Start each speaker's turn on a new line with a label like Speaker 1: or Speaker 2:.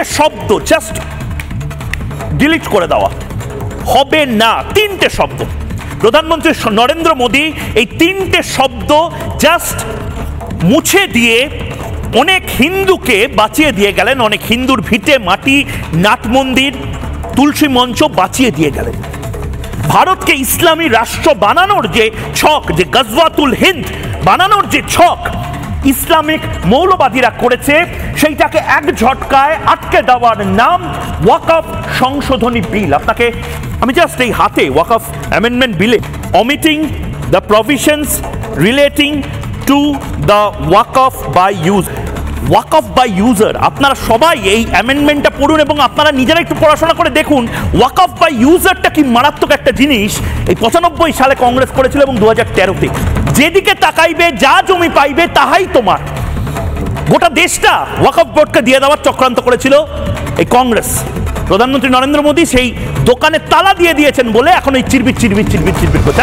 Speaker 1: তিনটে শব্দ just delete করে দেওয়া হবে না। তিনটে শব্দ প্রধানমন্ত্রী নরেন্দ্র মোদী এই তিনটে শব্দ জাস্ট মুছে দিয়ে অনেক হিন্দুকে বাঁচিয়ে দিয়ে গেলেন, অনেক হিন্দুর ভিটে মাটি, নাট মন্দির, তুলসী মঞ্চ বাঁচিয়ে দিয়ে গেলেন। ভারতকে ইসলামী রাষ্ট্র বানানোর যে ছক, যে গজওয়াতুল হিন্দ বানানোর যে ছক ইসলামিক মৌলবাদীরা করেছে, সেইটাকে এক ঝটকায় আটকে দেওয়ার নাম ওয়াকফ সংশোধনী বিল। আপনাকে আমি জাস্ট এই হাতে ওয়াকফ অ্যামেন্ডমেন্ট বিলে omitting the provisions relating to the Waqf by use, Waqf by user, আপনারা সবাই এই অ্যামেন্ডমেন্টটা পড়ুন এবং আপনারা নিজেরা একটু পড়াশোনা করে দেখুন ওয়াকফ বাই ইউজারটা কি মারাত্মক একটা জিনিস। এই 95 সালে কংগ্রেস করেছিল এবং 2013-তে যেদিকে তাকাইবে যা জমি পাইবে তাহাই তোমার, গোটা দেশটা ওয়াকফ বোর্ডকে দিয়ে দেওয়ার চক্রান্ত করেছিল এই কংগ্রেস। প্রধানমন্ত্রী নরেন্দ্র মোদী সেই দোকানে তালা দিয়ে দিয়েছেন বলে এখন এই চিরবির চিরবির চিরবির চিরবির করছে।